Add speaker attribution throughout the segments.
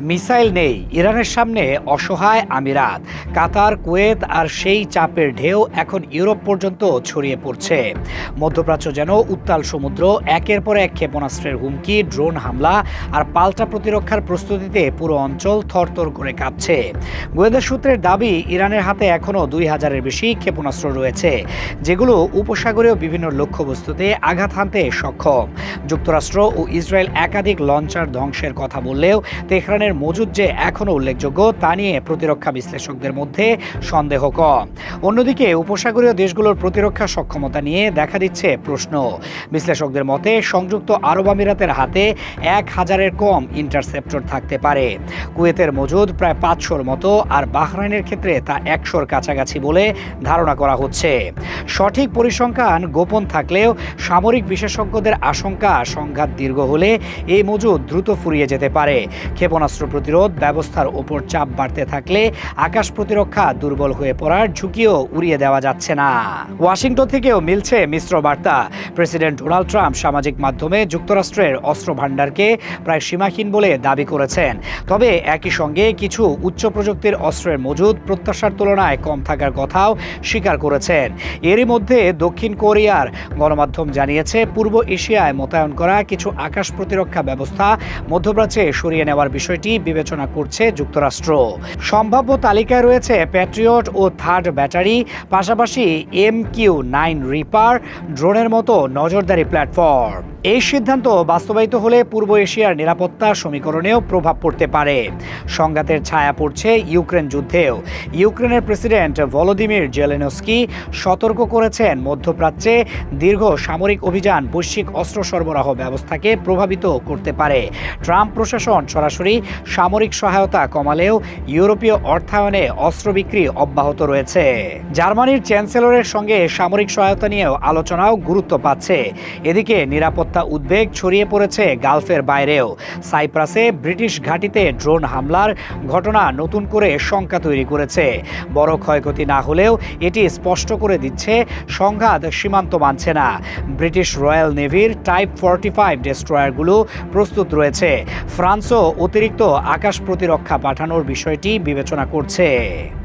Speaker 1: Missile নেই, ইরানের সামনে অসহায় আমিরাত। কাতার, কুয়েত আর সেই চাপের ঢেউ এখন ইউরোপ পর্যন্ত ছড়িয়ে পড়ছে। মধ্যপ্রাচ্য যেন উত্তাল সমুদ্র। একের পর এক ক্ষেপণাস্ত্রের হুমকি, ড্রোন হামলা আর পাল্টা প্রতিরক্ষার প্রস্তুতিতে পুরো অঞ্চল থরথর করে কাঁপছে। গোয়েন্দা সূত্রের দাবি, ইরানের হাতে এখনও 2000-এর বেশি ক্ষেপণাস্ত্র রয়েছে, যেগুলো উপসাগরীয় বিভিন্ন লক্ষ্যবস্তুতে আঘাত হানতে সক্ষম। যুক্তরাষ্ট্র ও ইসরায়েল একাধিক লঞ্চার ধ্বংসের কথা বললেও তেহরানের মজুদ যে এখনও উল্লেখযোগ্য তা নিয়ে প্রতিরক্ষা বিশ্লেষকদের মধ্যে সন্দেহ কম। অন্যদিকে উপসাগরীয় দেশগুলোর প্রতিরক্ষা সক্ষমতা নিয়ে দেখা দিচ্ছে প্রশ্ন। বিশ্লেষকদের মতে সংযুক্ত আরব আমিরাতের হাতে 1000-এর কম ইন্টারসেপ্টর থাকতে পারে। কুয়েতের মজুদ প্রায় 500-র মতো, আর বাহরাইনের ক্ষেত্রে তা 100-র কাছাকাছি বলে ধারণা করা হচ্ছে। সঠিক পরিসংখ্যান গোপন থাকলেও সামরিক বিশেষজ্ঞদের আশঙ্কা, সংঘাত দীর্ঘ হলে এই মজুদ দ্রুত ফুরিয়ে যেতে পারে। ক্ষেপণাস্ত্র প্রতিরোধ ব্যবস্থার ওপর চাপ বাড়তে থাকলে আকাশ প্রতিরক্ষা দুর্বল হয়ে পড়ার ঝুঁকিও উড়িয়ে দেওয়া যাচ্ছে না। ওয়াশিংটন থেকেও মিলছে মিশ্র বার্তা। প্রেসিডেন্ট ডোনাল্ড ট্রাম্প সামাজিক মাধ্যমে যুক্তরাষ্ট্রের অস্ত্র ভাণ্ডারকে প্রায় সীমাহীন বলে দাবি করেছেন। তবে একই সঙ্গে কিছু উচ্চ প্রযুক্তির অস্ত্রের মজুদ প্রত্যাশার তুলনায় কম থাকার কথাও স্বীকার করেছেন। এরই মধ্যে দক্ষিণ কোরিয়ার গণমাধ্যম জানিয়েছে, পূর্ব এশিয়ায় মোতায়েন করা কিছু আকাশ প্রতিরক্ষা ব্যবস্থা মধ্যপ্রাচ্যে সরিয়ে নেওয়ার বিষয়টি বিবেচনা করছে যুক্তরাষ্ট্র। সম্ভাব্য তালিকায় রয়েছে প্যাট্রিয়ট ও থার্ড ব্যাটারি, পাশাপাশি MQ-9 রিপার ড্রোনের মতো নজরদারি প্ল্যাটফর্ম। এই সিদ্ধান্ত বাস্তবায়িত হলে পূর্ব এশিয়ার নিরাপত্তা সমীকরণেও প্রভাব পড়তে পারে। সংঘাতের ছায়া পড়ছে ইউক্রেন যুদ্ধেও। ইউক্রেনের প্রেসিডেন্ট ভলোদিমির জেলেনস্কি সতর্ক করেছেন, মধ্যপ্রাচ্যে দীর্ঘ সামরিক অভিযান বৈশ্বিক অস্ত্র সরবরাহ ব্যবস্থাকে প্রভাবিত করতে পারে। ট্রাম্প প্রশাসন সরাসরি সামরিক সহায়তা কমালেও ইউরোপীয় অর্থায়নে অস্ত্র বিক্রি অব্যাহত রয়েছে। জার্মানির চ্যান্সেলরের সঙ্গে সামরিক সহায়তা নিয়েও আলোচনাও গুরুত্ব পাচ্ছে। এদিকে নিরাপত্তা উদ্বেগ ছড়িয়ে পড়েছে গালফের বাইরেও। সাইপ্রাসে ব্রিটিশ ঘাঁটিতে ড্রোন হামলার ঘটনা নতুন করে শঙ্কা তৈরি করেছে। বড় ক্ষয়ক্ষতি না হলেও এটি স্পষ্ট করে দিচ্ছে সংঘাত সীমান্ত মানছে না। ব্রিটিশ রয়্যাল নেভির টাইপ 45 ডেস্ট্রয়ারগুলো প্রস্তুত রয়েছে। ফ্রান্সও অতিরিক্ত আকাশ প্রতিরক্ষা পাঠানোর বিষয়টি বিবেচনা করছে।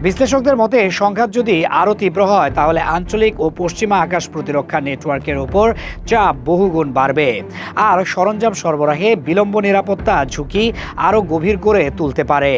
Speaker 1: বিশ্লেষকদের মতে সংঘাত যদি আরও তীব্র হয়, তাহলে আঞ্চলিক ও পশ্চিমা আকাশ প্রতিরক্ষা নেটওয়ার্কের ওপর চাপ বহুগুণ বাড়বে, আর সরঞ্জাম সরবরাহে বিলম্ব নিরাপত্তা ঝুঁকি আরও গভীর করে তুলতে পারে।